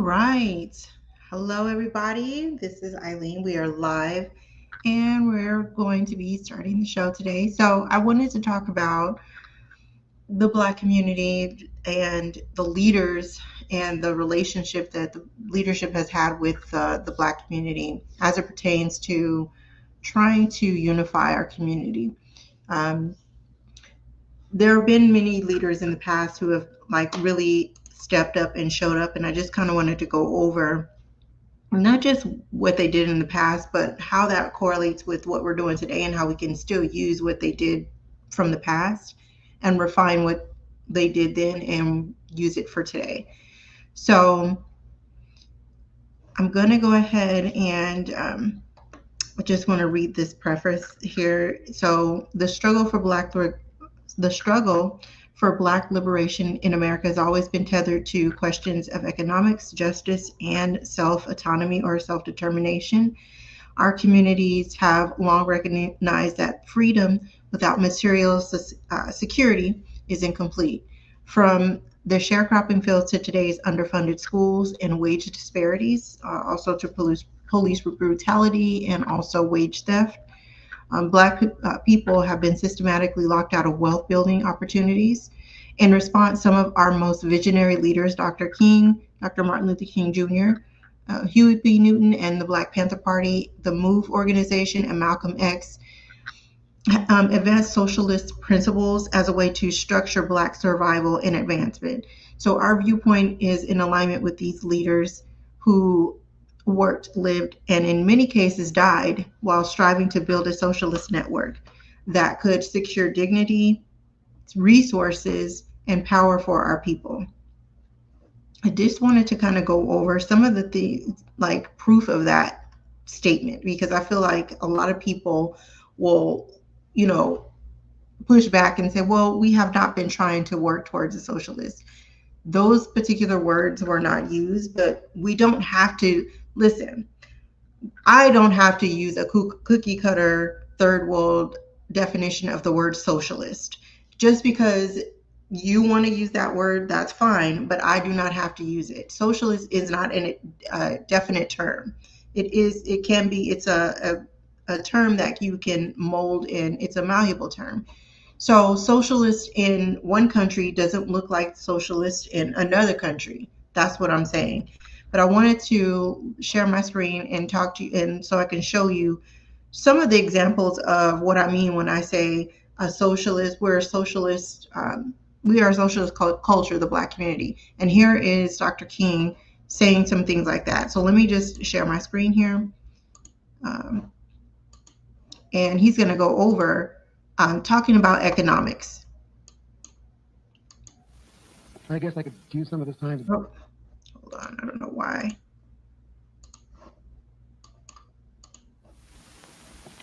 right. Hello, everybody. This is Eileen. We are live and we're going to be starting the show today. So, I wanted to talk about the Black community and the leaders and the relationship that the leadership has had with the Black community as it pertains to trying to unify our community. Um, there have been many leaders in the past who have really stepped up and showed up, and I just kind of wanted to go over not just what they did in the past, but how that correlates with what we're doing today and how we can still use what they did from the past and refine what they did then and use it for today. So I'm going to go ahead and I just want to read this preface here. So the struggle for Black liberation in America has always been tethered to questions of economics, justice, and self autonomy or self determination. Our communities have long recognized that freedom without material security is incomplete. From the sharecropping fields to today's underfunded schools and wage disparities, also to police brutality and also wage theft. Black people have been systematically locked out of wealth building opportunities. In response, some of our most visionary leaders, Dr. King, Dr. Martin Luther King Jr., Huey P. Newton and the Black Panther Party, the MOVE organization, and Malcolm X advanced socialist principles as a way to structure Black survival and advancement. So our viewpoint is in alignment with these leaders who worked, lived, and in many cases died while striving to build a socialist network that could secure dignity, resources, and power for our people. I just wanted to kind of go over some of the things, like proof of that statement, because I feel like a lot of people will, you know, push back and say, well, we have not been trying to work towards a socialist. Those particular words were not used, but we don't have to listen. I don't have to use a cookie cutter third world definition of the word socialist. Just because you want to use that word, that's fine, but I do not have to use it. Socialist is not a definite term. It can be, it's a term that you can mold in, it's a malleable term. So socialist in one country doesn't look like socialist in another country. That's what I'm saying. But I wanted to share my screen and talk to you, and so I can show you some of the examples of what I mean when I say a socialist. We're a socialist. We are a socialist culture, the Black community. And here is Dr. King saying some things like that. So let me just share my screen here. Um, and he's going to go over talking about economics. I guess I could use some of this time. Oh, hold on, I don't know why.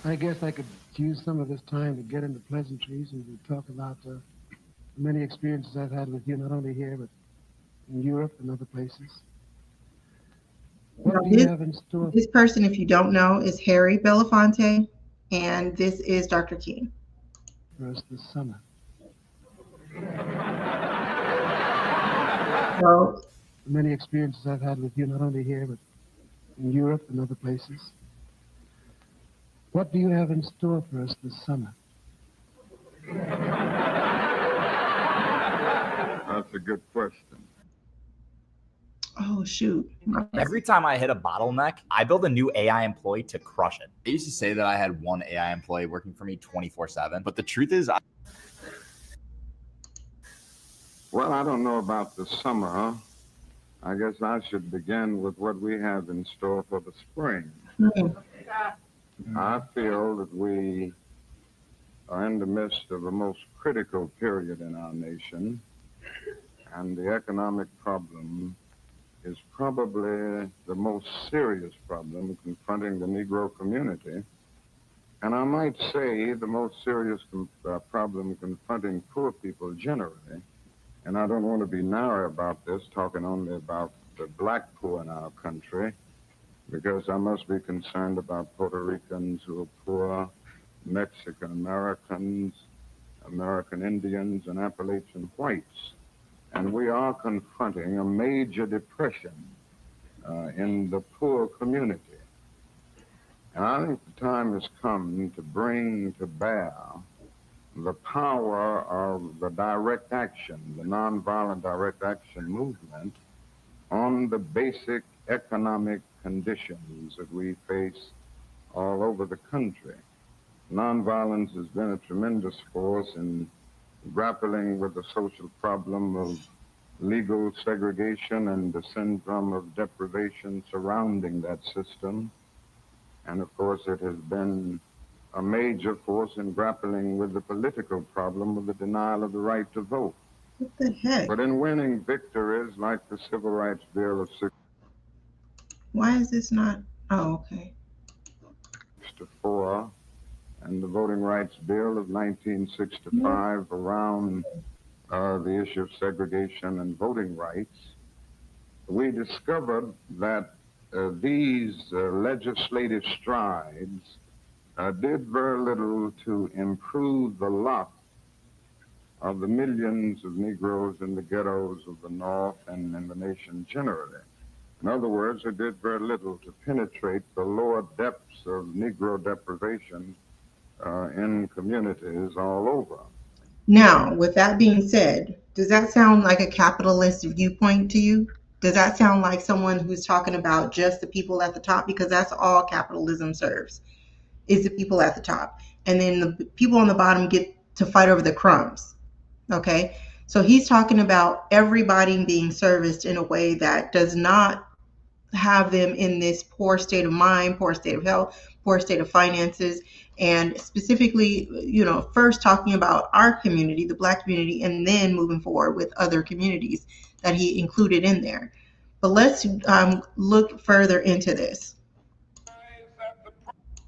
I guess I could use some of this time to get into pleasantries and to talk about the many experiences I've had with you, not only here, but in Europe and other places. What Now, do you have in store this person, if you don't know, is Harry Belafonte, and this is Dr. King. for us this summer? So, The many experiences I've had with you, not only here, but in Europe and other places. What do you have in store for us this summer? That's a good question. oh shoot. Every time I hit a bottleneck, I build a new AI employee to crush it. I used to say that I had one AI employee working for me 24/7, but the truth is, Well, I don't know about the summer. I guess I should begin with what we have in store for the spring. I feel that we are in the midst of a most critical period in our nation, and the economic problem is probably the most serious problem confronting the Negro community. And I might say the most serious problem confronting poor people generally. And I don't want to be narrow about this, talking only about the black poor in our country, because I must be concerned about Puerto Ricans who are poor, Mexican Americans, American Indians, and Appalachian whites. And we are confronting a major depression in the poor community. And I think the time has come to bring to bear the power of the direct action, the nonviolent direct action movement on the basic economic conditions that we face all over the country. Nonviolence has been a tremendous force in grappling with the social problem of legal segregation and the syndrome of deprivation surrounding that system. And of course, it has been a major force in grappling with the political problem of the denial of the right to vote. What the heck? But in winning victories like the Civil Rights Bill of Why is this not? Oh, okay. 1964 and the Voting Rights Bill of 1965 around the issue of segregation and voting rights, we discovered that these legislative strides did very little to improve the lot of the millions of Negroes in the ghettos of the North and in the nation generally. In other words, it did very little to penetrate the lower depths of Negro deprivation in communities all over. Now, with that being said, does that sound like a capitalist viewpoint to you? Does that sound like someone who's talking about just the people at the top? Because that's all capitalism serves, is the people at the top. And then the people on the bottom get to fight over the crumbs. Okay? So he's talking about everybody being serviced in a way that does not have them in this poor state of mind, poor state of health, poor state of finances, and specifically, first talking about our community, the Black community, and then moving forward with other communities that he included in there. But let's look further into this.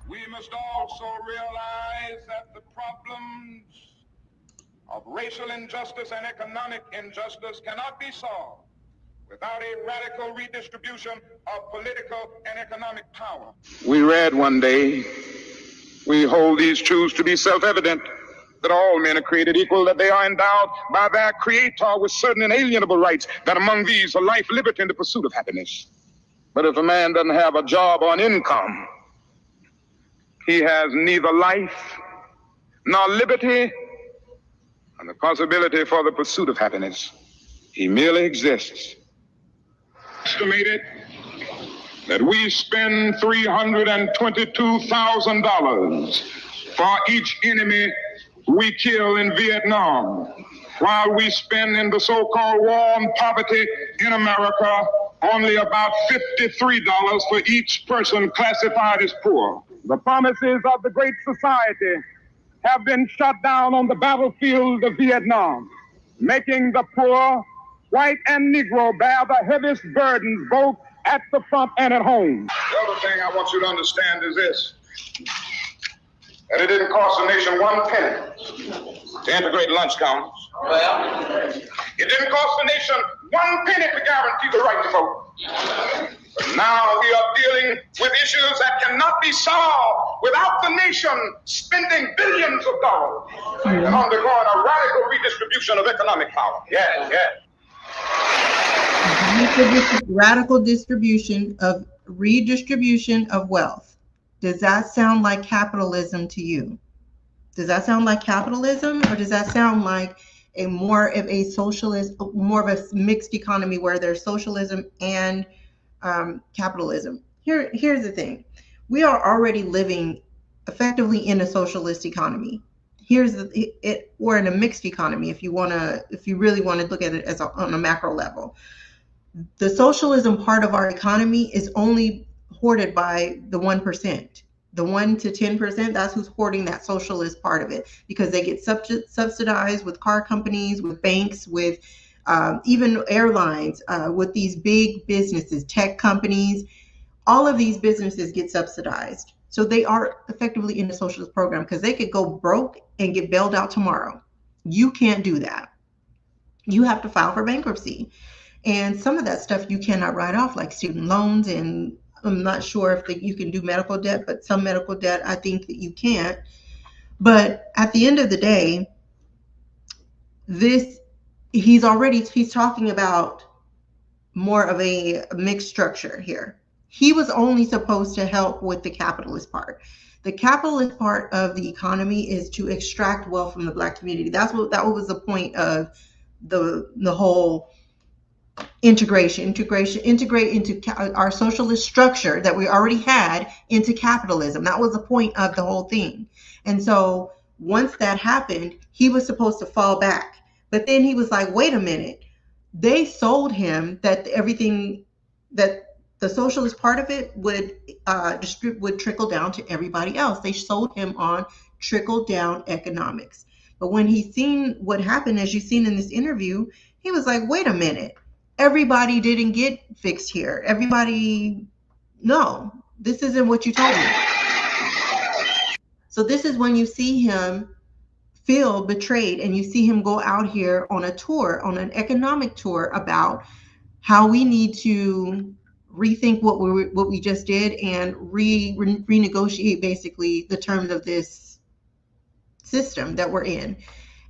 We must also realize that the problems of racial injustice and economic injustice cannot be solved without a radical redistribution of political and economic power. We read one day, we hold these truths to be self-evident, that all men are created equal, that they are endowed by their Creator with certain inalienable rights, that among these are life, liberty, and the pursuit of happiness. But if a man doesn't have a job or an income, he has neither life nor liberty and the possibility for the pursuit of happiness. He merely exists. Estimated that we spend $322,000 for each enemy we kill in Vietnam, while we spend in the so-called war on poverty in America only about $53 for each person classified as poor. The promises of the Great Society have been shot down on the battlefield of Vietnam, making the poor, white and Negro, bear the heaviest burdens both at the front and at home. The other thing I want you to understand is this, that it didn't cost the nation one penny to integrate lunch counters. It didn't cost the nation one penny to guarantee the right to vote. But now we are dealing with issues that cannot be solved without the nation spending billions of dollars and undergoing a radical redistribution of economic power. Radical redistribution of wealth. Does that sound like capitalism to you? Does that sound like capitalism, or does that sound like a more of a socialist, more of a mixed economy where there's socialism and capitalism? Here's the thing. We are already living effectively in a socialist economy. We're in a mixed economy if you really want to look at it on a macro level. The socialism part of our economy is only hoarded by the 1%. The 1 to 10%, that's who's hoarding that socialist part of it, because they get subsidized with car companies, with banks, with even airlines, with these big businesses, tech companies. All of these businesses get subsidized. So they are effectively in a socialist program because they could go broke and get bailed out tomorrow. You can't do that. You have to file for bankruptcy. And some of that stuff you cannot write off, like student loans, and I'm not sure if you can do medical debt, but some medical debt, I think that you can't. But at the end of the day, he's talking about more of a mixed structure here. He was only supposed to help with the capitalist part. The capitalist part of the economy is to extract wealth from the Black community. That was the point of the whole integrate into our socialist structure that we already had into capitalism. That was the point of the whole thing. And so once that happened, he was supposed to fall back. But then he was like, wait a minute. They sold him that everything, that the socialist part of it would trickle down to everybody else. They sold him on trickle down economics. But when he seen what happened, as you've seen in this interview, he was like, wait a minute. Everybody didn't get fixed here. Everybody, no, this isn't what you told me. So this is when you see him feel betrayed, and you see him go out here on a tour, on an economic tour, about how we need to rethink what we just did and renegotiate basically the terms of this system that we're in.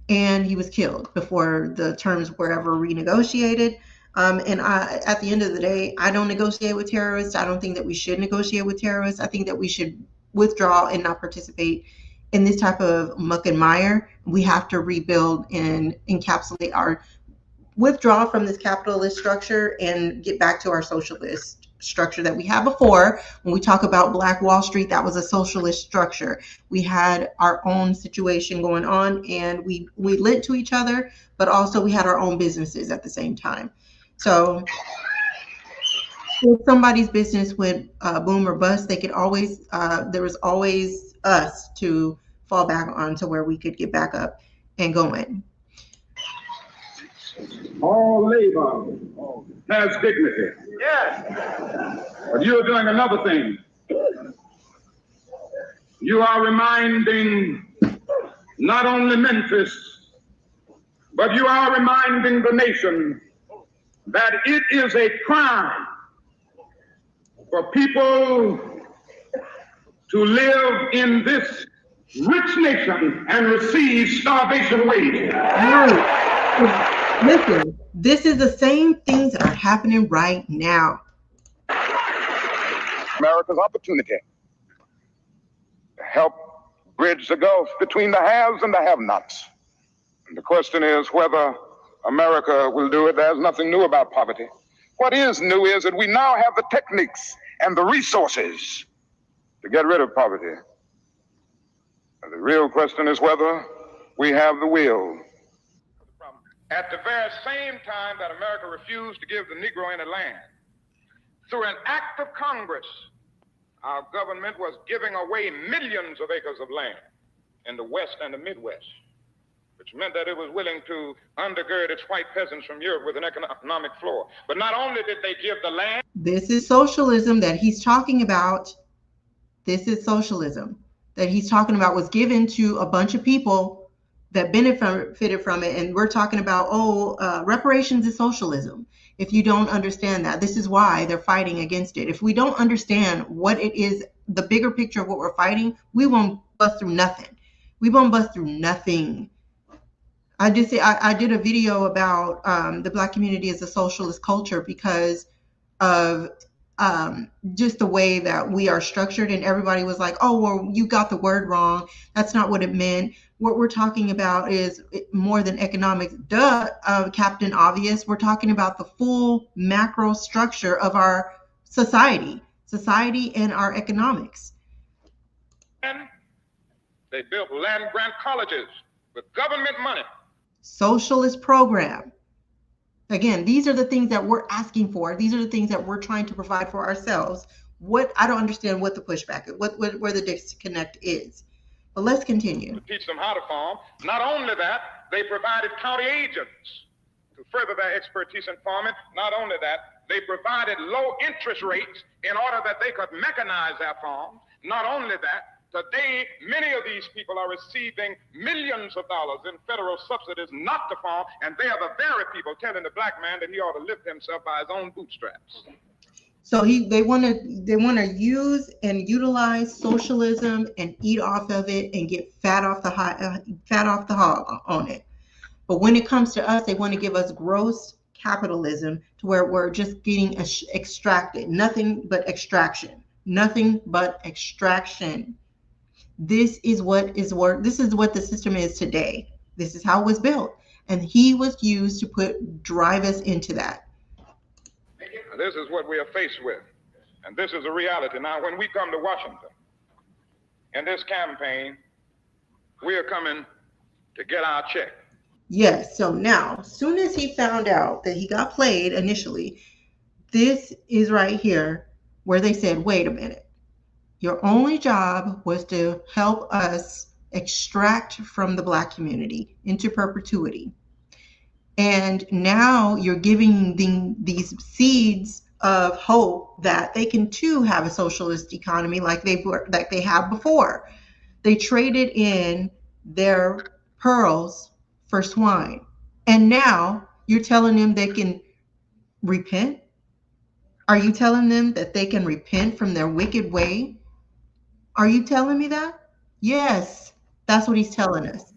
And he was killed before the terms were ever renegotiated. And at the end of the day, I don't negotiate with terrorists. I don't think that we should negotiate with terrorists. I think that we should withdraw and not participate in this type of muck and mire. We have to rebuild and encapsulate our withdraw from this capitalist structure and get back to our socialist structure that we had before. When we talk about Black Wall Street, that was a socialist structure. We had our own situation going on, and we lent to each other, but also we had our own businesses at the same time. So if somebody's business went boom or bust, they could always, there was always us to fall back on, to where we could get back up and going. All labor has dignity. Yes. But you're doing another thing. You are reminding not only Memphis, but you are reminding the nation that it is a crime for people to live in this rich nation and receive starvation wages. Listen, this is the same things that are happening right now. America's opportunity to help bridge the gulf between the haves and the have-nots. And the question is whether America will do it. There's nothing new about poverty. What is new is that we now have the techniques and the resources to get rid of poverty. And the real question is whether we have the will. At the very same time that America refused to give the Negro any land, through an act of Congress, our government was giving away millions of acres of land in the West and the Midwest, which meant that it was willing to undergird its white peasants from Europe with an economic floor. But not only did they give the land. This is socialism that he's talking about. This is socialism that he's talking about, was given to a bunch of people that benefited from it. And we're talking about, reparations is socialism. If you don't understand that, this is why they're fighting against it. If we don't understand what it is, the bigger picture of what we're fighting, we won't bust through nothing. We won't bust through nothing. I did a video about the Black community as a socialist culture because of just the way that we are structured, and everybody was like, oh, well, you got the word wrong. That's not what it meant. What we're talking about is more than economics. Captain Obvious. We're talking about the full macro structure of our society and our economics. And they built land grant colleges with government money. Socialist program. Again, these are the things that we're asking for. These are the things that we're trying to provide for ourselves. I don't understand what the pushback is, where the disconnect is. But let's continue. To teach them how to farm. Not only that, they provided county agents to further their expertise in farming. Not only that, they provided low interest rates in order that they could mechanize their farms. Not only that, today, many of these people are receiving millions of dollars in federal subsidies not to farm, and they are the very people telling the black man that he ought to lift himself by his own bootstraps. So they want to use and utilize socialism and eat off of it and get fat off the hog on it. But when it comes to us, they want to give us gross capitalism to where we're just getting extracted, nothing but extraction, nothing but extraction. This is what is work. This is what the system is today. This is how it was built, and he was used to drive us into that. This is what we are faced with, and this is a reality. Now, when we come to Washington in this campaign, we are coming to get our check. Yes. So now, as soon as he found out that he got played initially, this is right here where they said, wait a minute. Your only job was to help us extract from the Black community into perpetuity. And now you're giving these seeds of hope that they can too have a socialist economy like they have before. They traded in their pearls for swine. And now you're telling them they can repent? Are you telling them that they can repent from their wicked way? Are you telling me that? Yes, that's what he's telling us.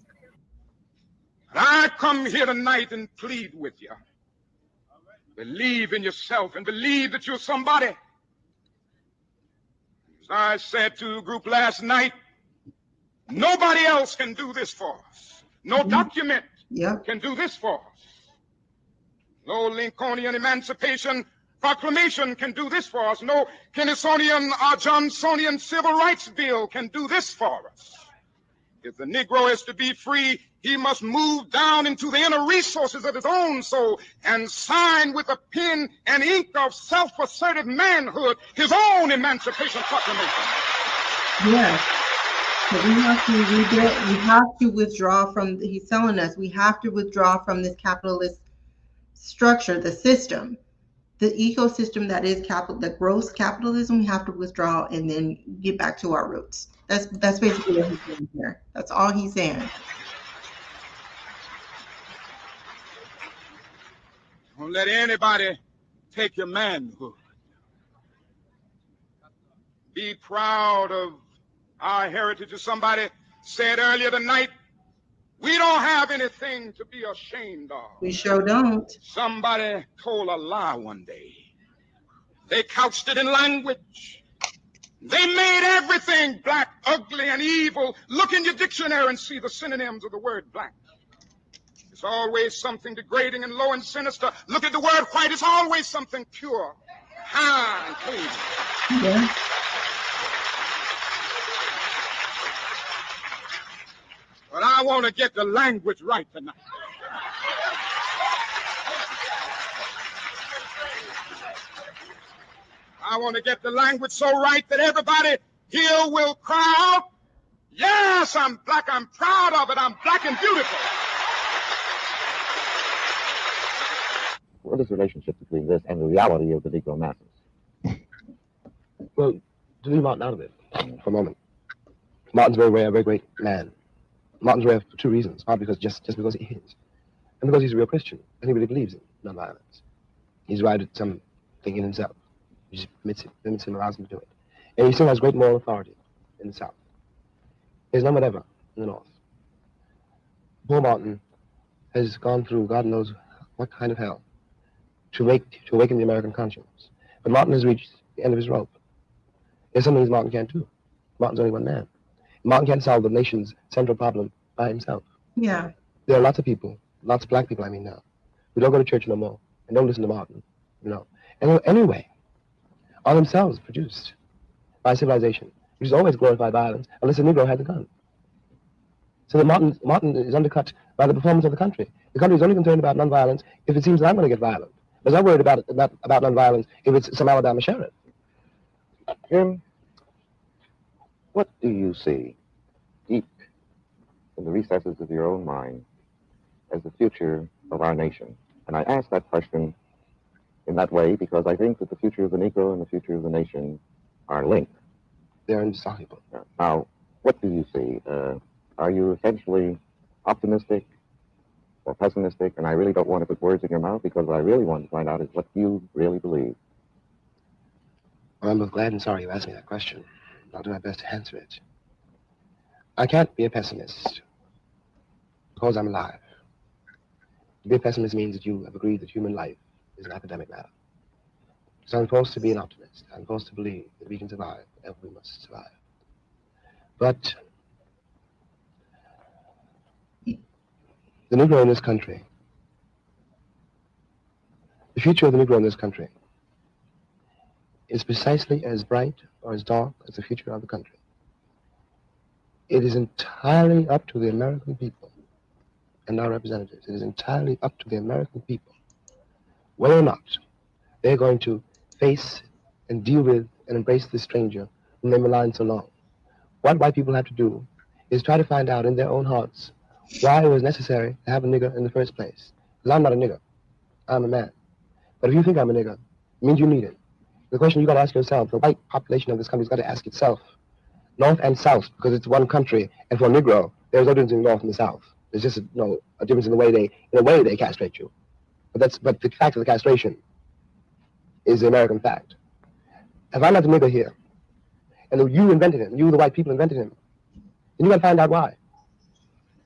I come here tonight and plead with you. Believe in yourself and believe that you're somebody. As I said to the group last night, nobody else can do this for us. No document can do this for us. No Lincolnian Emancipation Proclamation can do this for us. No Kennysonian or Johnsonian Civil Rights Bill can do this for us. If the Negro is to be free, he must move down into the inner resources of his own soul and sign with a pen and ink of self-assertive manhood his own Emancipation Proclamation. Yes. So we have to withdraw from, he's telling us, we have to withdraw from this capitalist structure, the system, the ecosystem that is the gross capitalism. We have to withdraw and then get back to our roots. That's basically what he's saying here. That's all he's saying. Don't let anybody take your manhood. Be proud of our heritage. As somebody said earlier tonight, we don't have anything to be ashamed of. We sure don't. Somebody told a lie one day. They couched it in language. They made everything black, ugly, and evil. Look in your dictionary and see the synonyms of the word black. It's always something degrading and low and sinister. Look at the word white. It's always something pure, high, and clean. Yeah. But I want to get the language right tonight. I want to get the language so right that everybody here will cry out, yes, I'm black, I'm proud of it, I'm black and beautiful. What is the relationship between this and the reality of the Negro masses? Well, to leave Martin out of it for a moment. Martin's very rare, very great man. Martin's rare for two reasons. Partly because just because he is. And because he's a real Christian, and he really believes in nonviolence. He's right at something in himself. He just permits him, allows him to do it. And he still has great moral authority in the South. There's none whatever in the North. Poor Martin has gone through God knows what kind of hell to awaken the American conscience. But Martin has reached the end of his rope. There's some things Martin can't do. Martin's only one man. Martin can't solve the nation's central problem by himself. Yeah. There are lots of people, lots of black people, I mean now, who don't go to church no more and don't listen to Martin, you know. Anyway, are themselves produced by civilization, which has always glorified violence, unless the Negro had the gun. So that Martin is undercut by the performance of the country. The country is only concerned about nonviolence if it seems that I'm going to get violent. It's not worried about nonviolence if it's some Alabama sheriff. Jim, what do you see deep in the recesses of your own mind as the future of our nation? And I ask that question in that way because I think that the future of the Negro and the future of the nation are linked. They're indissoluble. Now, what do you see? Are you essentially optimistic or pessimistic? And I really don't want to put words in your mouth because what I really want to find out is what you really believe. Well, I'm both glad and sorry you asked me that question. I'll do my best to answer it. I can't be a pessimist because I'm alive. To be a pessimist means that you have agreed that human life is an academic matter. So I'm supposed to be an optimist. I'm supposed to believe that we can survive whatever we must survive. But the Negro in this country, the future of the Negro in this country is precisely as bright or as dark as the future of the country. It is entirely up to the American people and our representatives. It is entirely up to the American people whether or not they're going to face and deal with and embrace this stranger whom they maligned so long. What white people have to do is try to find out in their own hearts why it was necessary to have a nigger in the first place. Because I'm not a nigger. I'm a man. But if you think I'm a nigger, it means you need it. The question you got to ask yourself, the white population of this country has got to ask itself, North and South, because it's one country. And for a Negro, there's no difference in the North and the South. There's just a difference in the way they castrate you. But the fact of the castration is the American fact. If I'm not the nigger here, and you invented him, you the white people invented him, then you got to find out why.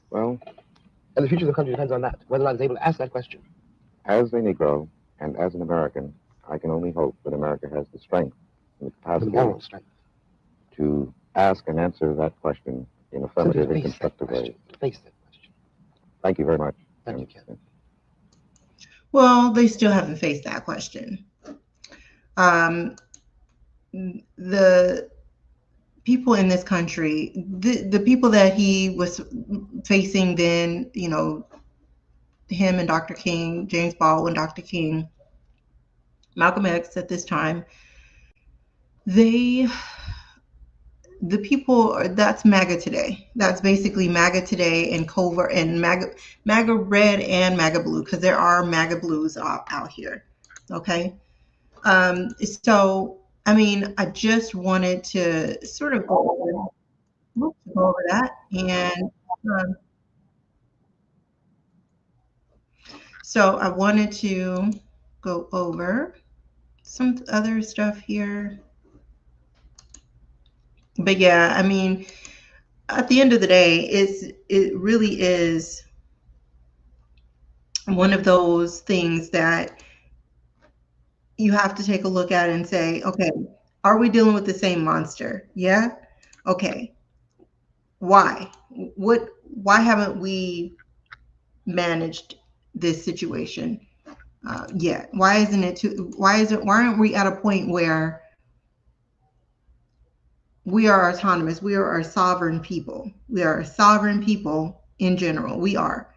Well, And the future of the country depends on that, whether or not it's able to ask that question. as a Negro and as an American, I can only hope that America has the strength and the The capacity moral strength. to ask and answer that question in affirmative and constructive ways. To face that question. Thank you very much. Thank you, Ken. Well, they still haven't faced that question. The people in this country, the people that he was facing then, him and Dr. King, James Baldwin, Dr. King, Malcolm X at this time, the people, that's MAGA today. That's basically MAGA today and covert and MAGA red and MAGA blue, because there are MAGA blues out here. Okay. So, I just wanted to sort of go over that. And so I wanted to go over some other stuff here. But yeah, at the end of the day, it really is one of those things that you have to take a look at and say, okay, are we dealing with the same monster? Yeah. Okay. Why? Why haven't we managed this situation yet? Why aren't we at a point where we are autonomous? We are a sovereign people. We are a sovereign people in general. We are.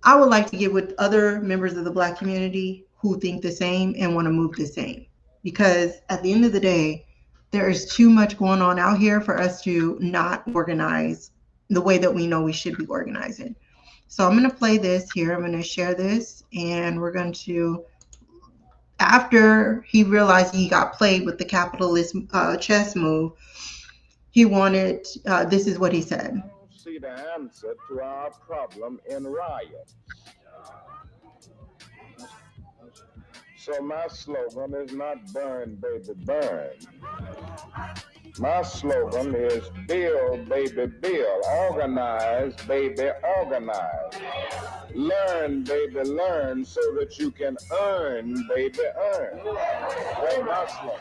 I would like to get with other members of the Black community who think the same and want to move the same. Because at the end of the day, there is too much going on out here for us to not organize the way that we know we should be organizing. So I'm going to play this here. I'm going to share this, and we're going to, after he realized he got played with the capitalist chess move, he wanted, this is what he said. I don't see the answer to our problem in riots. So my slogan is not burn, baby, burn. My slogan is build, baby, build. Organize, baby, organize. Learn, baby, learn so that you can earn, baby, earn. That's my slogan.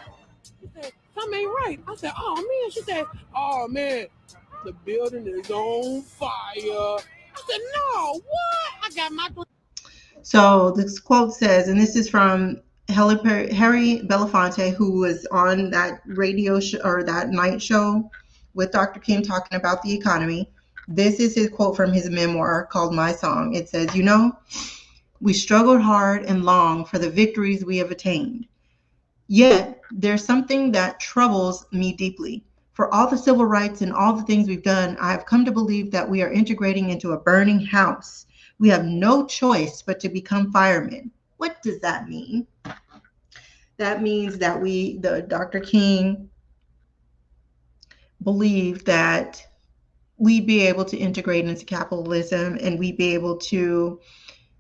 She said, something ain't right. I said, oh man. She said, oh man, the building is on fire. I said, no, what? I got my... So this quote says, and this is from Harry Belafonte, who was on that radio show or that night show with Dr. King talking about the economy. This is his quote from his memoir called My Song. It says, we struggled hard and long for the victories we have attained. Yet there's something that troubles me deeply. For all the civil rights and all the things we've done, I have come to believe that we are integrating into a burning house. We have no choice but to become firemen. What does that mean? That means that Dr. King believed that we'd be able to integrate into capitalism and we'd be able to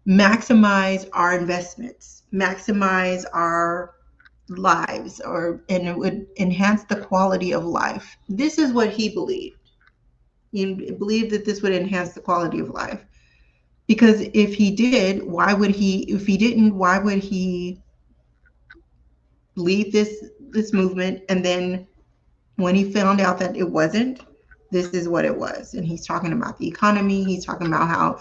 maximize our investments, maximize our lives, and it would enhance the quality of life. This is what he believed. He believed that this would enhance the quality of life. Because if he did, why would he? If he didn't, why would he lead this movement? And then when he found out that it wasn't, this is what it was. And he's talking about the economy. He's talking about how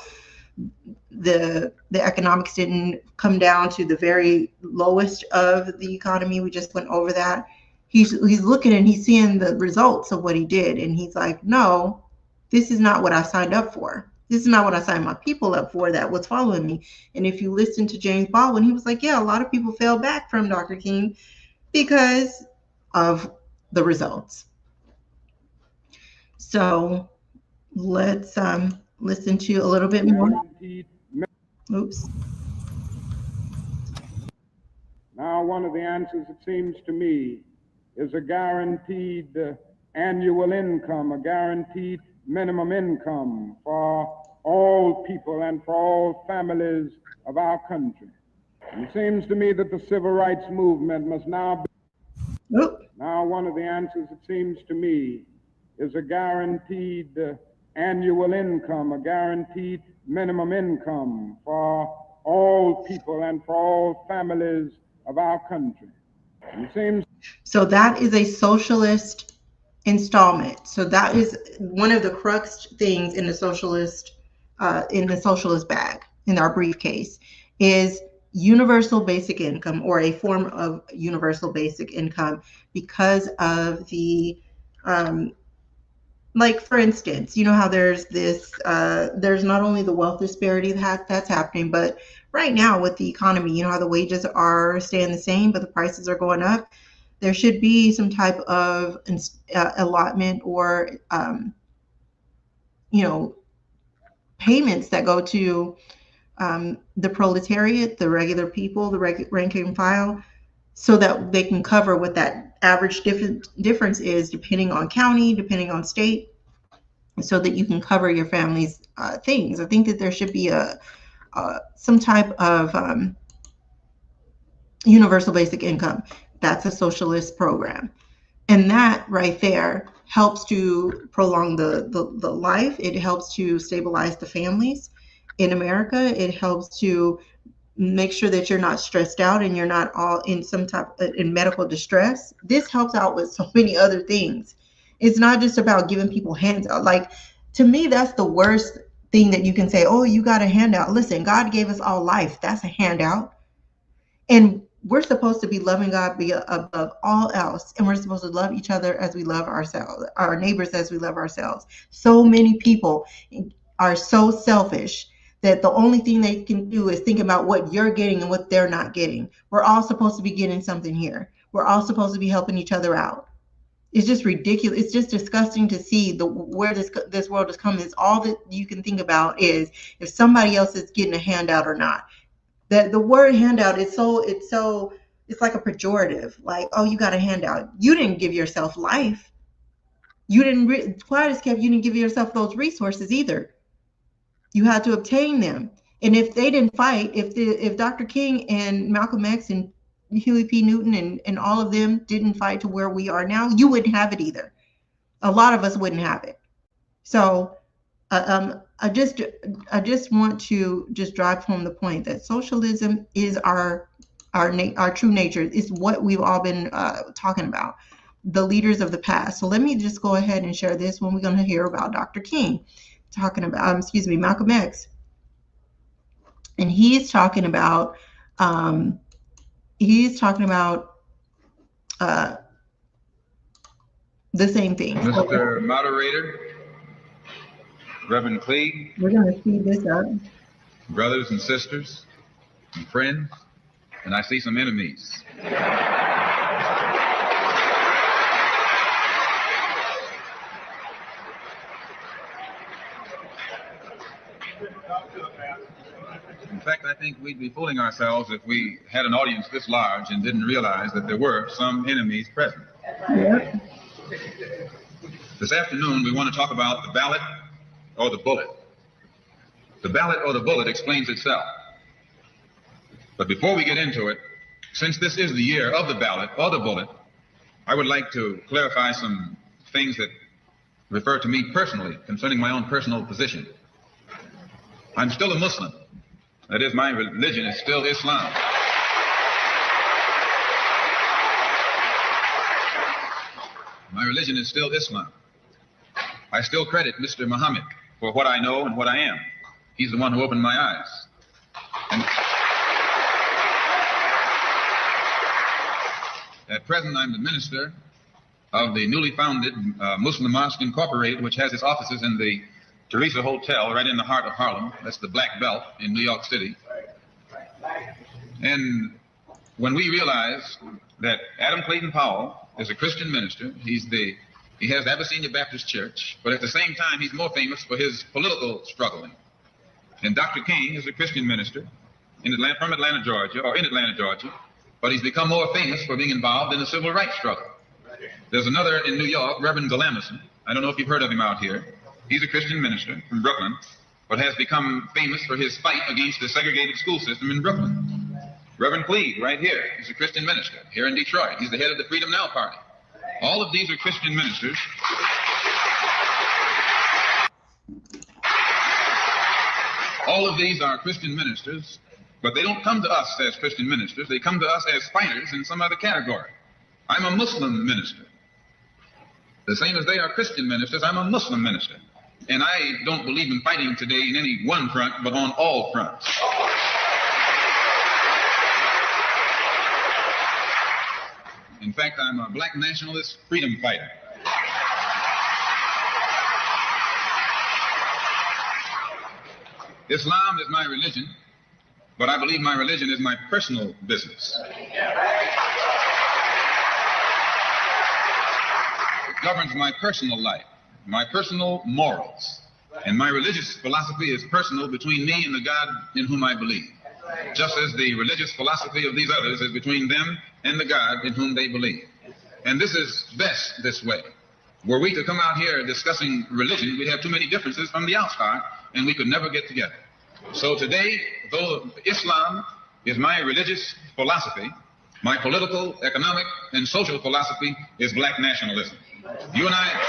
the economics didn't come down to the very lowest of the economy. We just went over that. He's looking and he's seeing the results of what he did, and he's like, no, this is not what I signed up for. This is not what I signed my people up for that was following me. And if you listen to James Baldwin, he was like, yeah, a lot of people fell back from Dr. King because of the results. So let's listen to a little bit more. Oops. Now, one of the answers, it seems to me, is a guaranteed annual income, a guaranteed minimum income for all people and for all families of our country. And it seems to me that the civil rights movement must now be. Oop. Now, one of the answers, it seems to me, is a guaranteed annual income, a guaranteed minimum income for all people and for all families of our country. And it seems. So that is a socialist installment. So that is one of the crux things in the socialist bag, in our briefcase, is universal basic income, or a form of universal basic income, because of the like, for instance, you know how there's this there's not only the wealth disparity that's happening, but right now with the economy, you know how the wages are staying the same but the prices are going up. There should be some type of allotment, or payments that go to the proletariat, the regular people, the rank and file, so that they can cover what that average difference is, depending on county, depending on state, so that you can cover your family's things. I think that there should be some type of universal basic income. That's a socialist program. And that right there helps to prolong the life. It helps to stabilize the families in America. It helps to make sure that you're not stressed out and you're not all in some type in medical distress. This helps out with so many other things. It's not just about giving people handouts. Like, to me, that's the worst thing that you can say. Oh, you got a handout. Listen, God gave us all life. That's a handout. And we're supposed to be loving God above all else. And we're supposed to love each other as we love ourselves, our neighbors as we love ourselves. So many people are so selfish that the only thing they can do is think about what you're getting and what they're not getting. We're all supposed to be getting something here. We're all supposed to be helping each other out. It's just ridiculous. It's just disgusting to see where this world is coming. It's all that you can think about is if somebody else is getting a handout or not. That the word handout is it's like a pejorative. Like, oh, you got a handout. You didn't give yourself life. You didn't, quiet as kept, you didn't give yourself those resources either. You had to obtain them. And if they didn't fight, if Dr. King and Malcolm X and Huey P. Newton and all of them didn't fight to where we are now, you wouldn't have it either. A lot of us wouldn't have it. So I just want to just drive home the point that socialism is our true nature. It's what we've all been talking about, the leaders of the past. So let me just go ahead and share this when we're going to hear about Dr. King talking about, Malcolm X. And he's talking about the same thing. Mr. Moderator, Reverend Cleave, we're going to speed this up. Brothers and sisters and friends, and I see some enemies. In fact, I think we'd be fooling ourselves if we had an audience this large and didn't realize that there were some enemies present. Yep. This afternoon, we want to talk about the ballot or the bullet. The ballot or the bullet explains itself. But before we get into it, since this is the year of the ballot or the bullet, I would like to clarify some things that refer to me personally concerning my own personal position. I'm still a Muslim. That is, my religion is still Islam. My religion is still Islam. I still credit Mr. Muhammad for what I know and what I am. He's the one who opened my eyes. And at present, I'm the minister of the newly founded Muslim Mosque Incorporated, which has its offices in the Teresa Hotel right in the heart of Harlem. That's the Black Belt in New York City. And when we realize that Adam Clayton Powell is a Christian minister, he has the Abyssinia Baptist Church, but at the same time, he's more famous for his political struggling. And Dr. King is a Christian minister from Atlanta, Georgia, or in Atlanta, Georgia, but he's become more famous for being involved in the civil rights struggle. There's another in New York, Reverend Galamison. I don't know if you've heard of him out here. He's a Christian minister from Brooklyn, but has become famous for his fight against the segregated school system in Brooklyn. Reverend Cleave, right here, is a Christian minister here in Detroit. He's the head of the Freedom Now Party. All of these are Christian ministers. All of these are Christian ministers, but they don't come to us as Christian ministers. They come to us as fighters in some other category. I'm a Muslim minister. The same as they are Christian ministers, I'm a Muslim minister. And I don't believe in fighting today in any one front, but on all fronts. In fact, I'm a black nationalist freedom fighter. Islam is my religion, but I believe my religion is my personal business. It governs my personal life, my personal morals, and my religious philosophy is personal between me and the God in whom I believe, just as the religious philosophy of these others is between them and the God in whom they believe. And this is best this way. Were we to come out here discussing religion, we'd have too many differences from the outstart, and we could never get together. So today, though Islam is my religious philosophy, my political, economic, and social philosophy is black nationalism. You and I,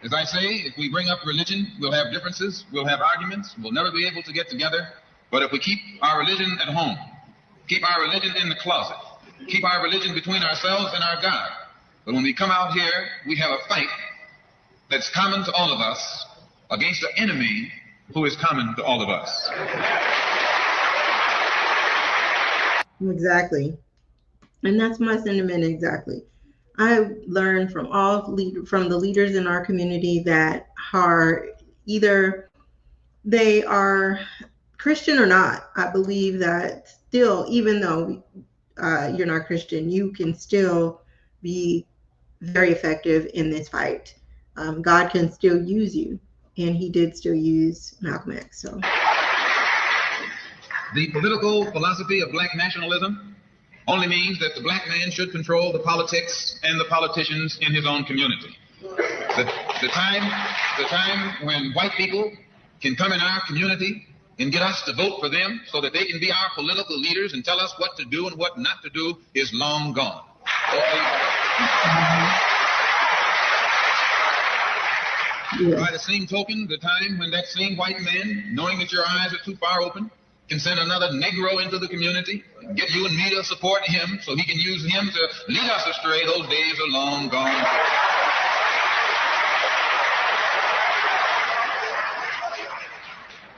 as I say, if we bring up religion, we'll have differences, we'll have arguments, we'll never be able to get together. But if we keep our religion at home, keep our religion in the closet, keep our religion between ourselves and our God, but when we come out here, we have a fight that's common to all of us against the enemy who is common to all of us. Exactly. And that's my sentiment exactly. I learned from from the leaders in our community that are either they are Christian or not. I believe that still, even though you're not Christian, you can still be very effective in this fight. God can still use you, and he did still use Malcolm X. So the political philosophy of black nationalism only means that the black man should control the politics and the politicians in his own community. The time when white people can come in our community and get us to vote for them so that they can be our political leaders and tell us what to do and what not to do is long gone. By the same token, the time when that same white man, knowing that your eyes are too far open, can send another Negro into the community, and get you and me to support him so he can use him to lead us astray, those days are long gone.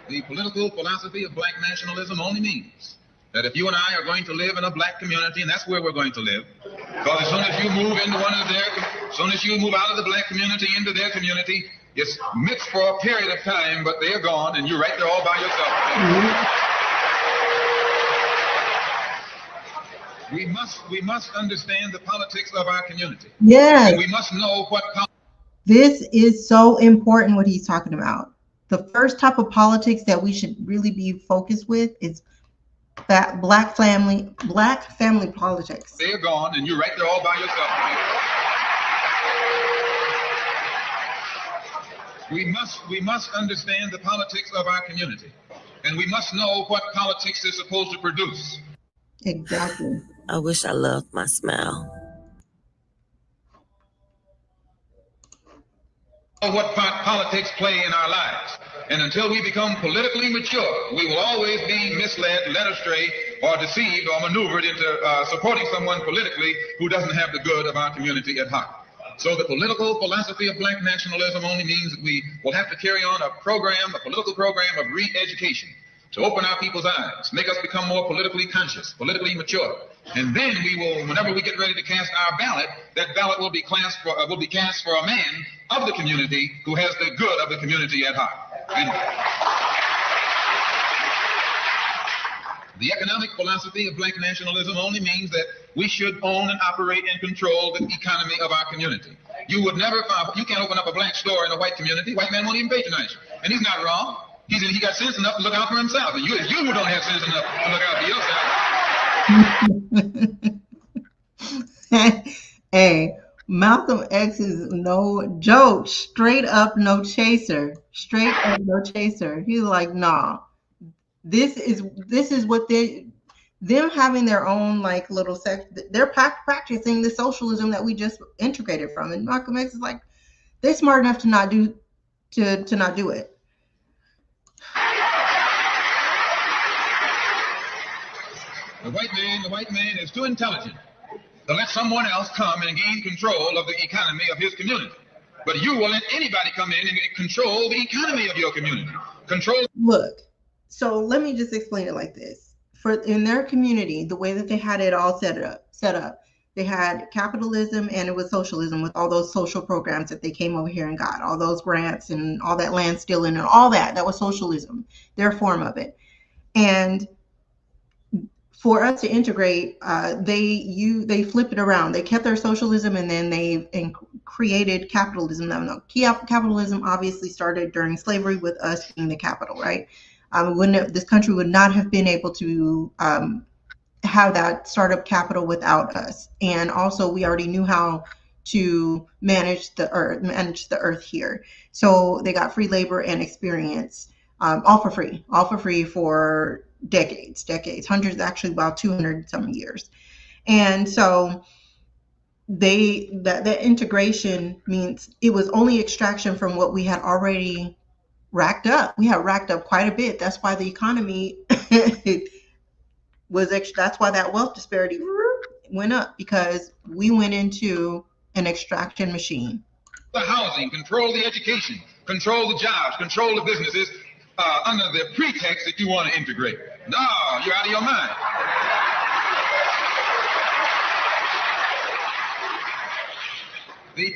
The political philosophy of black nationalism only means that if you and I are going to live in a black community, and that's where we're going to live, because as soon as you move into as soon as you move out of the black community into their community, it's mixed for a period of time, but they are gone, and you're right there all by yourself. Mm-hmm. We must understand the politics of our community. Yes. And we must know what. This is so important what he's talking about. The first type of politics that we should really be focused with is that black family politics. They're gone, and you're right there all by yourself. We must understand the politics of our community, and we must know what politics is supposed to produce. Exactly. I wish I loved my smile. of what part politics play in our lives. And until we become politically mature, we will always be misled, led astray, or deceived or maneuvered into supporting someone politically who doesn't have the good of our community at heart. So the political philosophy of black nationalism only means that we will have to carry on a political program of re-education to open our people's eyes, make us become more politically conscious, politically mature. And then we will, whenever we get ready to cast our ballot, that ballot will be cast for a man of the community who has the good of the community at heart. And the economic philosophy of black nationalism only means that we should own and operate and control the economy of our community. You can't open up a black store in a white community. White man won't even patronize you. And he's not wrong. He got sense enough to look out for himself. And it's you who don't have sense enough to look out for yourself. Hey, Malcolm X is no joke. Straight up no chaser. Straight up no chaser. He's like, nah. This is what them having their own like little sect. They're practicing the socialism that we just integrated from. And Malcolm X is like, they're smart enough to not do it. The white man is too intelligent to let someone else come and gain control of the economy of his community. But you will let anybody come in and control the economy of your community. Look, so let me just explain it like this. In their community, the way that they had it all set up, they had capitalism and it was socialism with all those social programs that they came over here and got, all those grants and all that land stealing and all that. That was socialism, their form of it. And for us to integrate, they flip it around. They kept their socialism and then they created capitalism. No, capitalism obviously started during slavery with us being the capital, right? This country would not have been able to have that startup capital without us. And also, we already knew how to manage the earth here. So they got free labor and experience, all for free for decades, hundreds, actually about 200 some years. And so that integration means it was only extraction from what we had already racked up. We had racked up quite a bit. That's why the economy that's why that wealth disparity went up, because we went into an extraction machine. The housing, control the education, control the jobs, control the businesses, under the pretext that you want to integrate. No, you're out of your mind. The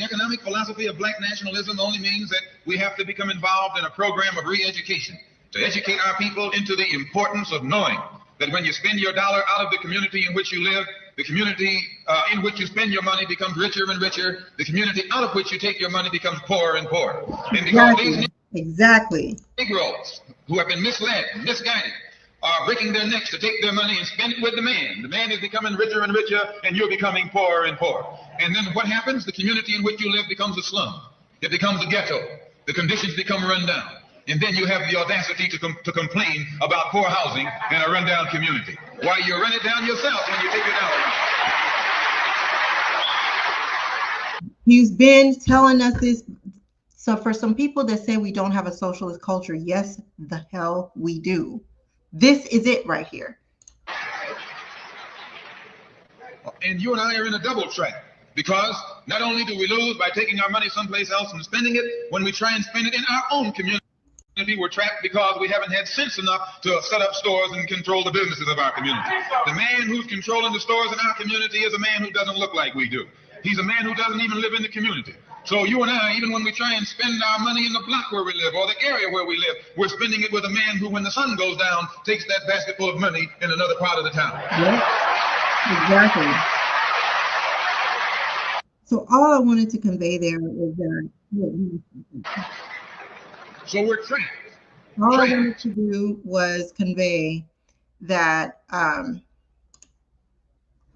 economic philosophy of black nationalism only means that we have to become involved in a program of re-education to educate our people into the importance of knowing that when you spend your dollar out of the community in which you live, the community in which you spend your money becomes richer and richer. The community out of which you take your money becomes poorer and poorer. And because Exactly. Negroes who have been misled, misguided, are breaking their necks to take their money and spend it with the man. The man is becoming richer and richer, and you're becoming poorer and poorer. And then what happens? The community in which you live becomes a slum. It becomes a ghetto. The conditions become run down. And then you have the audacity to complain about poor housing and a rundown community. Why, you run it down yourself when you take it down. He's been telling us this. So for some people that say we don't have a socialist culture, yes, the hell we do. This is it right here. And you and I are in a double trap, because not only do we lose by taking our money someplace else and spending it, when we try and spend it in our own community, we're trapped because we haven't had sense enough to set up stores and control the businesses of our community. The man who's controlling the stores in our community is a man who doesn't look like we do. He's a man who doesn't even live in the community. So you and I, even when we try and spend our money in the block where we live or the area where we live, we're spending it with a man who, when the sun goes down, takes that basket full of money in another part of the town. Yeah, exactly. So all I wanted to convey there is that. So we're trapped. All I wanted to do was convey that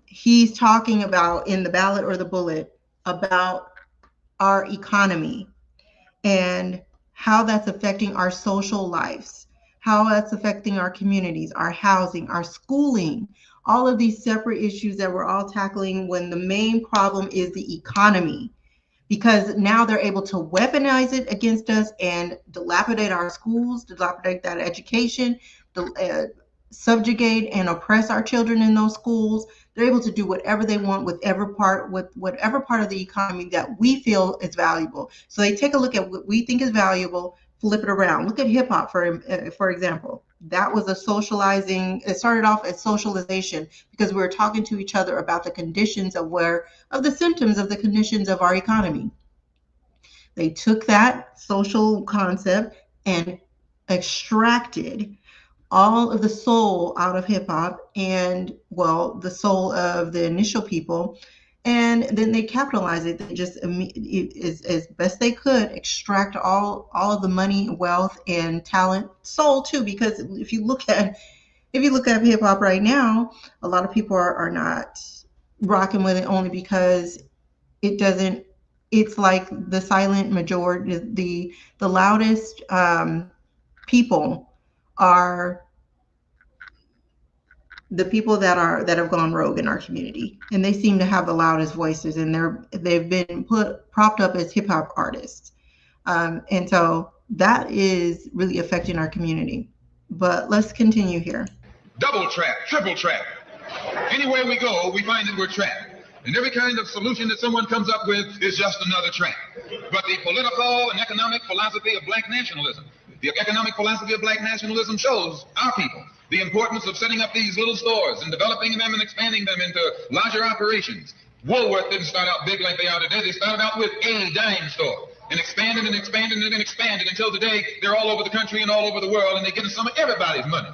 he's talking about in the ballot or the bullet about our economy and how that's affecting our social lives, how that's affecting our communities, our housing, our schooling, all of these separate issues that we're all tackling when the main problem is the economy. because now they're able to weaponize it against us and dilapidate our schools, dilapidate that education, subjugate and oppress our children in those schools. They're able to do whatever they want with whatever part of the economy that we feel is valuable. So they take a look at what we think is valuable, flip it around. Look at hip hop for example. That was a socializing. It started off as socialization because we were talking to each other about the conditions of the symptoms of the conditions of our economy. They took that social concept and extracted all of the soul out of hip hop and, well, the soul of the initial people. And then they capitalized it. They just, as best they could, extract all of the money, wealth, and talent, soul too. Because if you look at hip hop right now, a lot of people are not rocking with it only because it doesn't. It's like the silent majority, the loudest people are the people that have gone rogue in our community, and they seem to have the loudest voices, and they've been propped up as hip hop artists, and so that is really affecting our community. But let's continue here. Double trap, triple trap. Anywhere we go, we find that we're trapped. And every kind of solution that someone comes up with is just another trap. But the political and economic philosophy of black nationalism, the economic philosophy of black nationalism shows our people the importance of setting up these little stores and developing them and expanding them into larger operations. Woolworth didn't start out big like they are today. They started out with a dime store and expanded and expanded and expanded until today they're all over the country and all over the world, and they're getting some of everybody's money.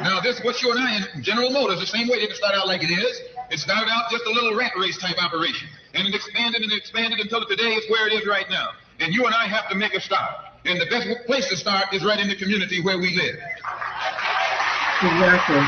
Now this, what you and I in General Motors, the same way, didn't start out like it is. It started out just a little rat race type operation, and it expanded and expanded until today is where it is right now. And you and I have to make a start. And the best place to start is right in the community where we live. Exactly.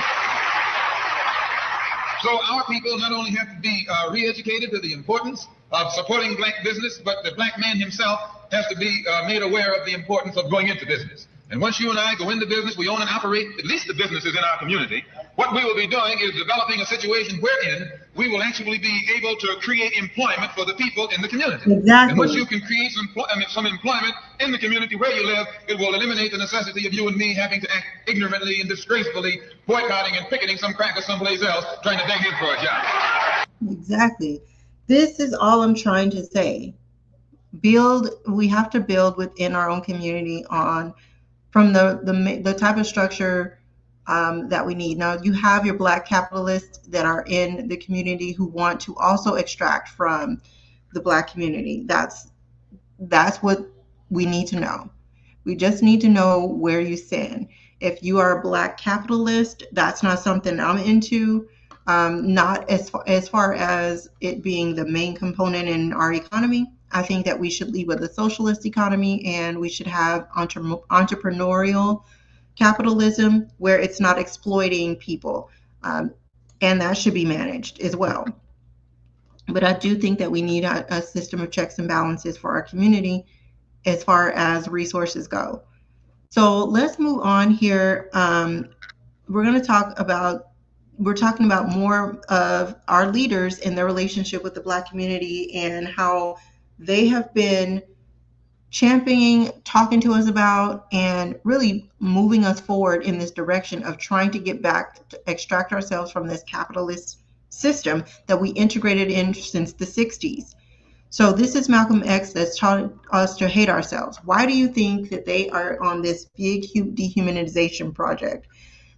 So our people not only have to be re-educated to the importance of supporting black business, but the black man himself has to be made aware of the importance of going into business. And once you and I go into business, we own and operate at least the businesses in our community. What we will be doing is developing a situation wherein we will actually be able to create employment for the people in the community. Exactly. And once you can create some employment in the community where you live, it will eliminate the necessity of you and me having to act ignorantly and disgracefully, boycotting and picketing some cracker someplace else, trying to beg him for a job. Exactly. This is all I'm trying to say. We have to build within our own community from the type of structure that we need. Now, you have your black capitalists that are in the community who want to also extract from the black community. That's what we need to know. We just need to know where you stand. If you are a black capitalist, that's not something I'm into. Not as far as it being the main component in our economy. I think that we should lead with a socialist economy, and we should have entrepreneurial capitalism where it's not exploiting people, and that should be managed as well. But I do think that we need a system of checks and balances for our community as far as resources go. So let's move on here. We're talking about more of our leaders and their relationship with the black community and how they have been championing, talking to us about, and really moving us forward in this direction of trying to get back to extract ourselves from this capitalist system that we integrated in since the 60s. So this is Malcolm X that's taught us to hate ourselves. Why do you think that they are on this big dehumanization project?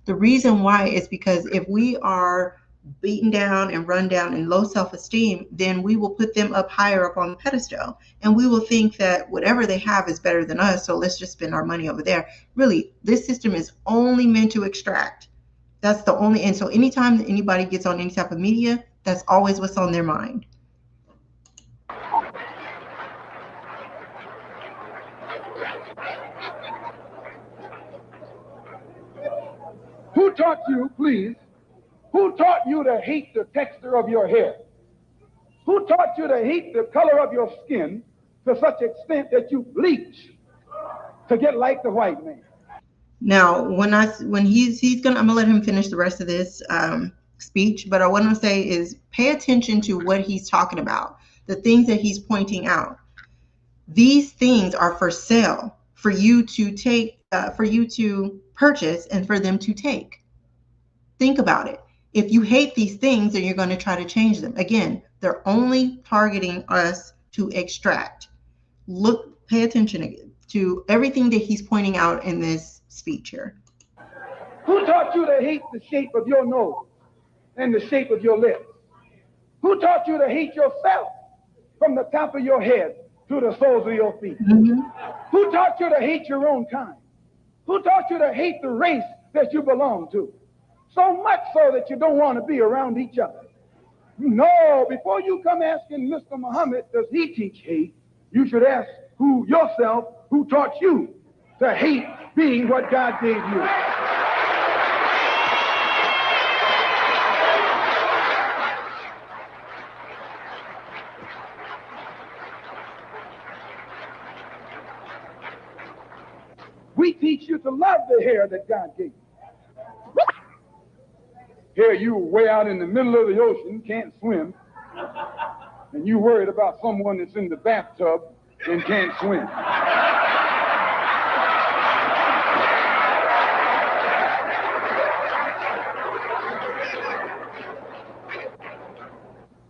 The reason why is because if we are beaten down and run down and low self-esteem, then we will put them up higher up on the pedestal, and we will think that whatever they have is better than us, so let's just spend our money over there. Really, this system is only meant to extract. That's the only, and so anytime that anybody gets on any type of media, that's always what's on their mind. Who taught you, please, who taught you to hate the texture of your hair? Who taught you to hate the color of your skin to such extent that you bleach to get like the white man? Now, when he's gonna, I'm gonna let him finish the rest of this speech, but what I want to say is pay attention to what he's talking about, the things that he's pointing out. These things are for sale for you to take, for you to purchase and for them to take. Think about it. If you hate these things, then you're going to try to change them. Again, they're only targeting us to extract. Look, pay attention to everything that he's pointing out in this speech here. Who taught you to hate the shape of your nose and the shape of your lips? Who taught you to hate yourself from the top of your head to the soles of your feet? Mm-hmm. Who taught you to hate your own kind? Who taught you to hate the race that you belong to? So much so that you don't want to be around each other. No, before you come asking Mr. Muhammad, does he teach hate? You should ask yourself, who taught you to hate being what God gave you? We teach you to love the hair that God gave you. Here you way out in the middle of the ocean, can't swim, and you worried about someone that's in the bathtub and can't swim.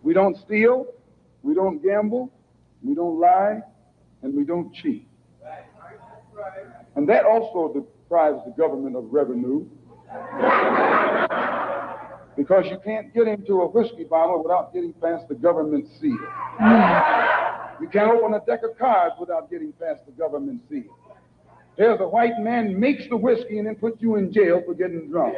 We don't steal, we don't gamble, we don't lie, and we don't cheat. And that also deprives the government of revenue, because you can't get into a whiskey bottle without getting past the government seal. You can't open a deck of cards without getting past the government seal. There's a white man makes the whiskey and then puts you in jail for getting drunk.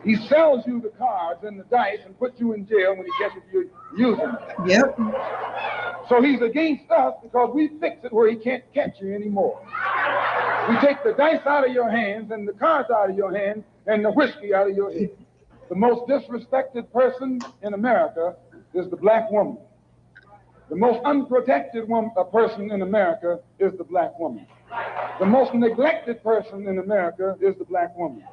He sells you the cards and the dice and puts you in jail when he catches you using them. Yep. So he's against us because we fix it where he can't catch you anymore. We take the dice out of your hands and the cards out of your hands and the whiskey out of your head. The most disrespected person in America is the black woman. The most unprotected person in America is the black woman. The most neglected person in America is the black woman.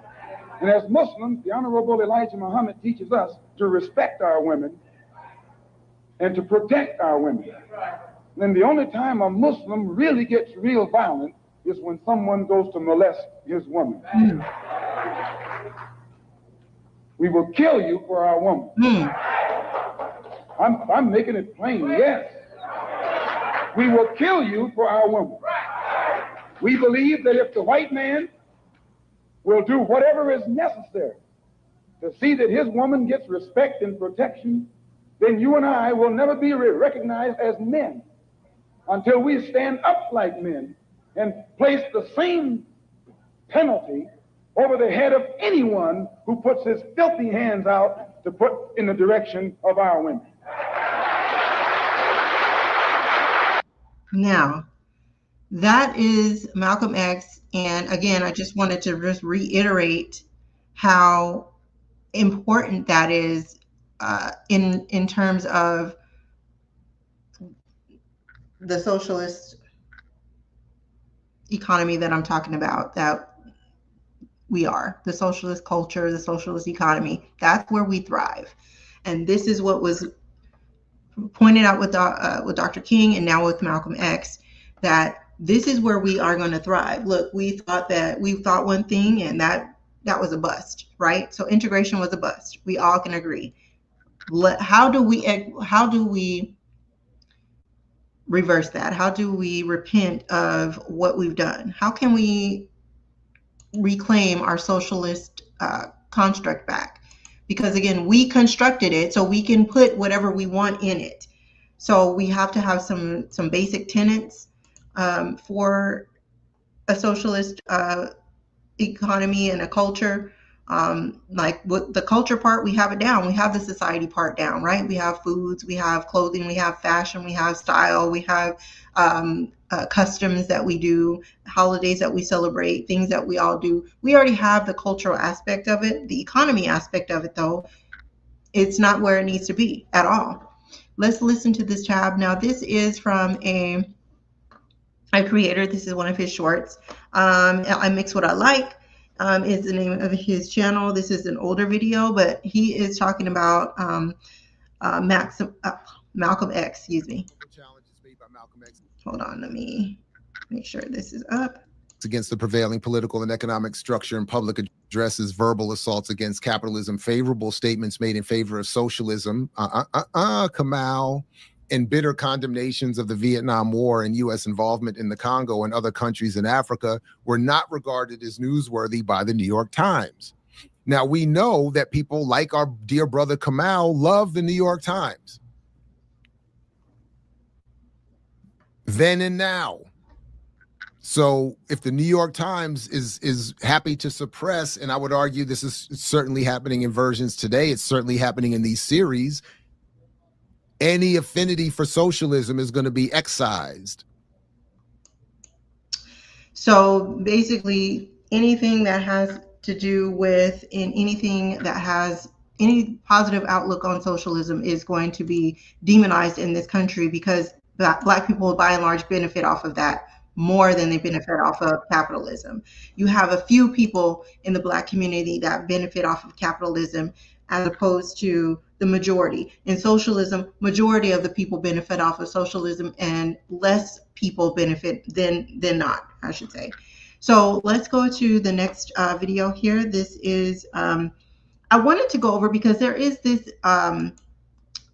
And as Muslims, the Honorable Elijah Muhammad teaches us to respect our women and to protect our women. And the only time a Muslim really gets real violent is when someone goes to molest his woman. We will kill you for our woman. I'm making it plain, yes. We will kill you for our woman. We believe that if the white man will do whatever is necessary to see that his woman gets respect and protection, then you and I will never be recognized as men until we stand up like men and place the same penalty over the head of anyone who puts his filthy hands out to put in the direction of our women. Now, that is Malcolm X. And again, I just wanted to just reiterate how important that is in terms of the socialist economy that I'm talking about, that we are, the socialist culture, the socialist economy. That's where we thrive. And this is what was pointed out with Dr. King and now with Malcolm X, that this is where we are going to thrive. Look, we thought one thing and that was a bust, right? So integration was a bust. We all can agree. How do we reverse that? How do we repent of what we've done? How can we reclaim our socialist construct back? Because again, we constructed it so we can put whatever we want in it. So we have to have some basic tenets for a socialist economy and a culture. Like with the culture part, we have it down. We have the society part down, right? We have foods, we have clothing, we have fashion, we have style, we have customs that we do, holidays that we celebrate, things that we all do. We already have the cultural aspect of it. The economy aspect of it, though, it's not where it needs to be at all. Let's listen to this tab. Now, this is from a creator. This is one of his shorts. I Mix What I Like. is the name of his channel. This is an older video, but he is talking about Malcolm X, excuse me. Hold on, let me make sure this is up. Against the prevailing political and economic structure and public addresses, verbal assaults against capitalism, favorable statements made in favor of socialism, Kamau, and bitter condemnations of the Vietnam War and U.S. involvement in the Congo and other countries in Africa were not regarded as newsworthy by the New York Times. Now, we know that people like our dear brother Kamau love the New York Times. Then and now. So if the New York Times is happy to suppress, and I would argue this is certainly happening in versions today, it's certainly happening in these series, any affinity for socialism is going to be excised. So basically anything that has to do with anything that has any positive outlook on socialism is going to be demonized in this country, because Black people by and large benefit off of that more than they benefit off of capitalism. You have a few people in the Black community that benefit off of capitalism as opposed to the majority. In socialism, majority of the people benefit off of socialism and less people benefit than not, I should say. So let's go to the next video here. This is, I wanted to go over because there is this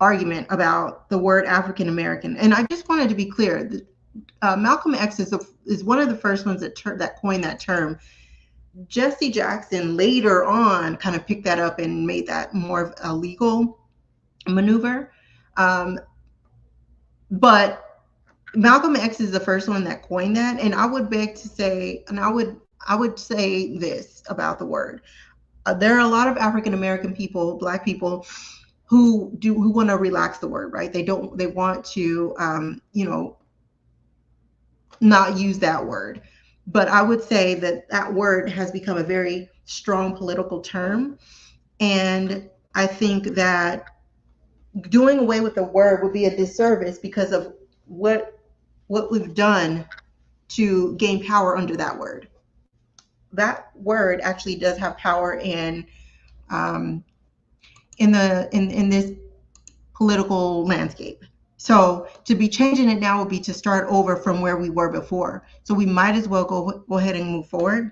argument about the word African American. And I just wanted to be clear that Malcolm X is one of the first ones that coined that term. Jesse Jackson later on kind of picked that up and made that more of a legal maneuver. But Malcolm X is the first one that coined that. And I would beg to say, and I would say this about the word. There are a lot of African American people, Black people, who want to relax the word, right? They want to, not use that word. But I would say that word has become a very strong political term. And I think that doing away with the word would be a disservice because of what we've done to gain power under that word. That word actually does have power in this political landscape. So to be changing it now would be to start over from where we were before. So we might as well go ahead and move forward.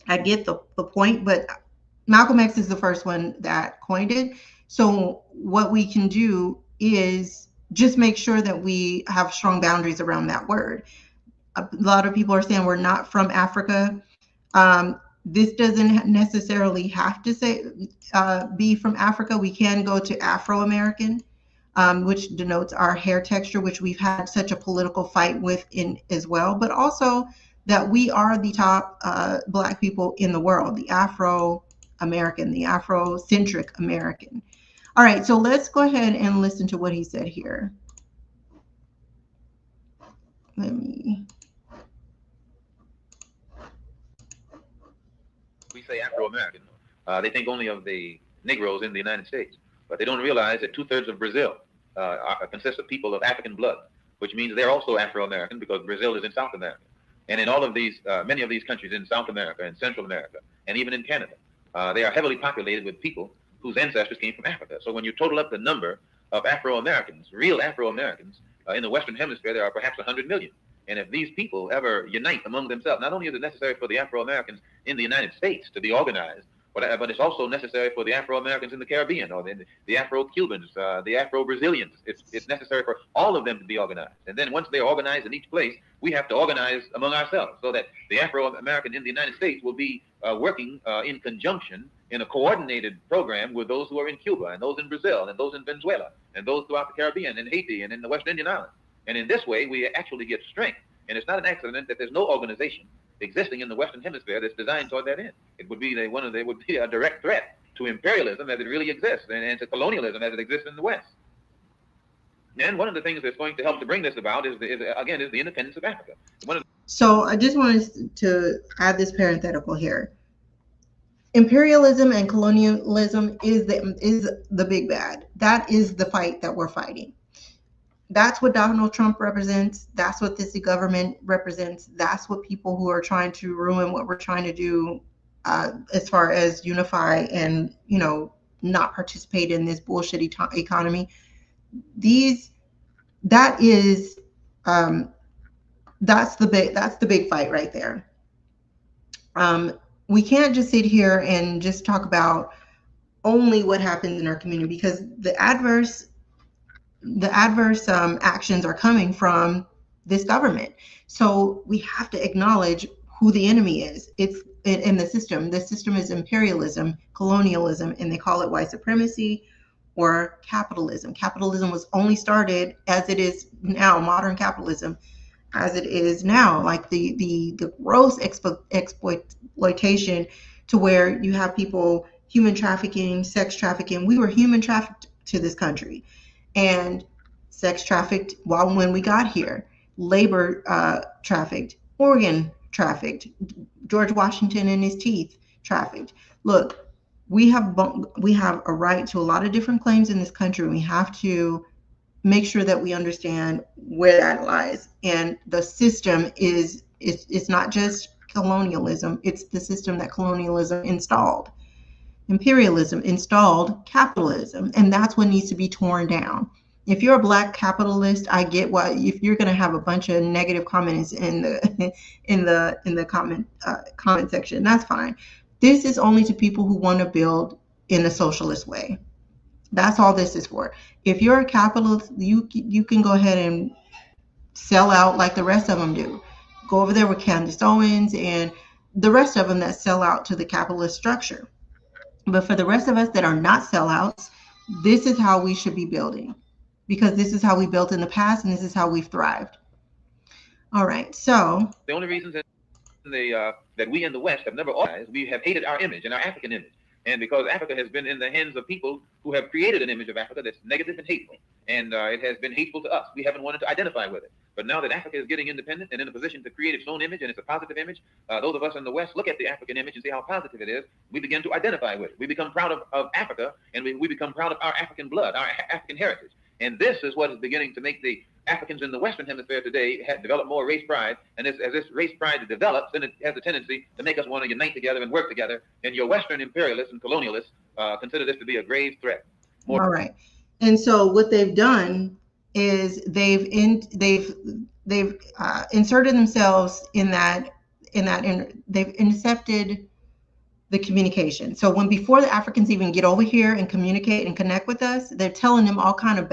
I get the point, but Malcolm X is the first one that coined it. So what we can do is just make sure that we have strong boundaries around that word. A lot of people are saying we're not from Africa. This doesn't necessarily have to say be from Africa. We can go to Afro-American, which denotes our hair texture, which we've had such a political fight with in as well, but also that we are the top Black people in the world, the Afro-American, the Afrocentric American. All right, so let's go ahead and listen to what he said here. We say Afro-American, they think only of the Negroes in the United States, but they don't realize that 2/3 of Brazil consists of people of African blood, which means they're also Afro-American because Brazil is in South America. And in all of these, many of these countries in South America and Central America, and even in Canada, they are heavily populated with people whose ancestors came from Africa. So when you total up the number of Afro-Americans, real Afro-Americans, in the Western Hemisphere, there are perhaps 100 million. And if these people ever unite among themselves, not only is it necessary for the Afro-Americans in the United States to be organized, but it's also necessary for the Afro-Americans in the Caribbean, or the Afro-Cubans, the Afro-Brazilians. It's necessary for all of them to be organized. And then once they're organized in each place, we have to organize among ourselves so that the Afro-American in the United States will be working in conjunction in a coordinated program with those who are in Cuba and those in Brazil and those in Venezuela and those throughout the Caribbean and Haiti and in the West Indian Islands. And in this way, we actually get strength. And it's not an accident that there's no organization existing in the Western Hemisphere that's designed toward that end. It would be a direct threat to imperialism as it really exists and to colonialism as it exists in the West. And one of the things that's going to help to bring this about is the independence of Africa. So I just wanted to add this parenthetical here. Imperialism and colonialism is the big bad. That is the fight that we're fighting. That's what Donald Trump represents. That's what this government represents. That's what people who are trying to ruin what we're trying to do as far as unify and, not participate in this bullshit economy. That is, that's the big fight right there. We can't just sit here and just talk about only what happens in our community, because the adverse actions are coming from this government. So we have to acknowledge who the enemy is. It's in the system. The system is imperialism, colonialism, and they call it white supremacy or capitalism. Capitalism was only started as it is now, modern capitalism, as it is now, like the gross exploitation, to where you have people human trafficking, sex trafficking. We were human trafficked to this country, and sex trafficked when we got here, labor trafficked, organ trafficked, George Washington and his teeth trafficked. Look, we have a right to a lot of different claims in this country. We have to make sure that we understand where that lies. And the system is it's not just colonialism, it's the system that colonialism installed. Imperialism installed capitalism, and that's what needs to be torn down. If you're a Black capitalist, I get why. If you're going to have a bunch of negative comments in the in the comment section, that's fine. This is only to people who want to build in a socialist way. That's all this is for. If you're a capitalist, you can go ahead and sell out like the rest of them do. Go over there with Candace Owens and the rest of them that sell out to the capitalist structure. But for the rest of us that are not sellouts, this is how we should be building, because this is how we built in the past, and this is how we've thrived. All right, so the only reasons that we in the West have never organized, we have hated our image and our African image. And because Africa has been in the hands of people who have created an image of Africa that's negative and hateful, and it has been hateful to us, we haven't wanted to identify with it. But now that Africa is getting independent and in a position to create its own image, and it's a positive image, those of us in the West look at the African image and see how positive it is. We begin to identify with it. We become proud of Africa, and we become proud of our African blood, our African heritage. And this is what is beginning to make the Africans in the Western Hemisphere today have developed more race pride. And as this race pride develops, then it has a tendency to make us want to unite together and work together. And your Western imperialists and colonialists consider this to be a grave threat. All right. And so what they've done is they've inserted themselves they've intercepted the communication. So before the Africans even get over here and communicate and connect with us, they're telling them all kind of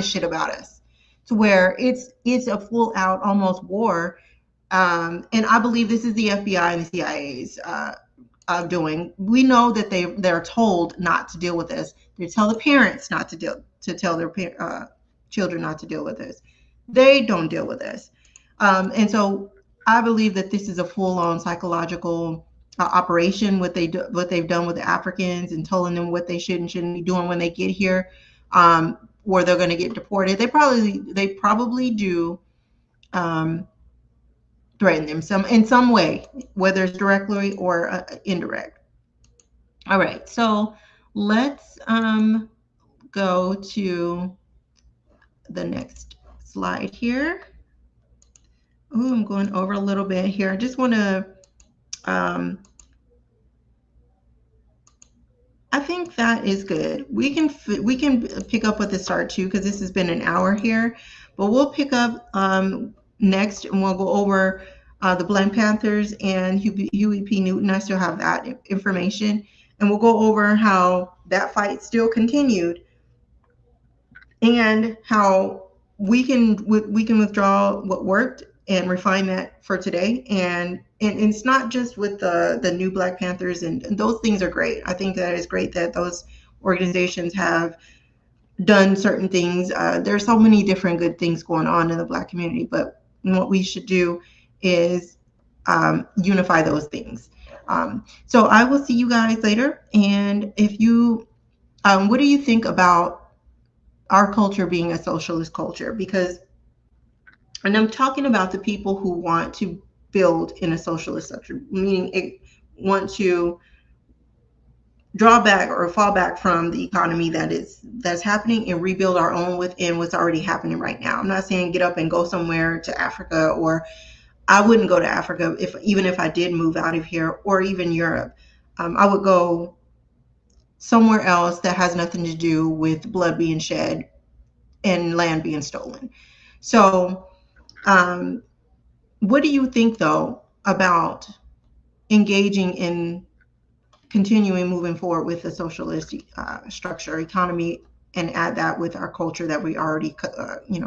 shit about us, to where it's a full out almost war. And I believe this is the FBI and the CIA's doing. We know that they're told not to deal with this. They tell the parents not to tell their children not to deal with this. They don't deal with this. And so I believe that this is a full-on psychological operation, what they've done with the Africans, and telling them what they should and shouldn't be doing when they get here, where they're going to get deported. They probably do threaten them in some way, whether it's directly or indirect. All right, so let's go to the next slide here. Oh, I'm going over a little bit here. I just want to I think that is good. We can pick up with the start too, because this has been an hour here, but we'll pick up next, and we'll go over the Black Panthers and Huey P. Newton. I still have that information, and we'll go over how that fight still continued, and how we can withdraw what worked and refine that for today. And it's not just with the new Black Panthers, and those things are great. I think that is great that those organizations have done certain things. There's so many different good things going on in the Black community, but what we should do is unify those things. So I will see you guys later. And if you, what do you think about our culture being a socialist culture? Because, and I'm talking about the people who want to build in a socialist structure, meaning want to draw back or fall back from the economy that's happening, and rebuild our own within what's already happening right now. I'm not saying get up and go somewhere to Africa or I wouldn't go to Africa even if I did move out of here, or even Europe. I would go somewhere else that has nothing to do with blood being shed and land being stolen. So, what do you think though about engaging in continuing moving forward with the socialist structure economy, and add that with our culture that we already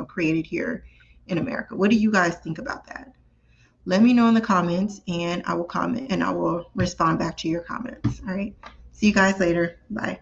created here in America? What do you guys think about that? Let me know in the comments, and I will comment and I will respond back to your comments. All right, see you guys later. Bye.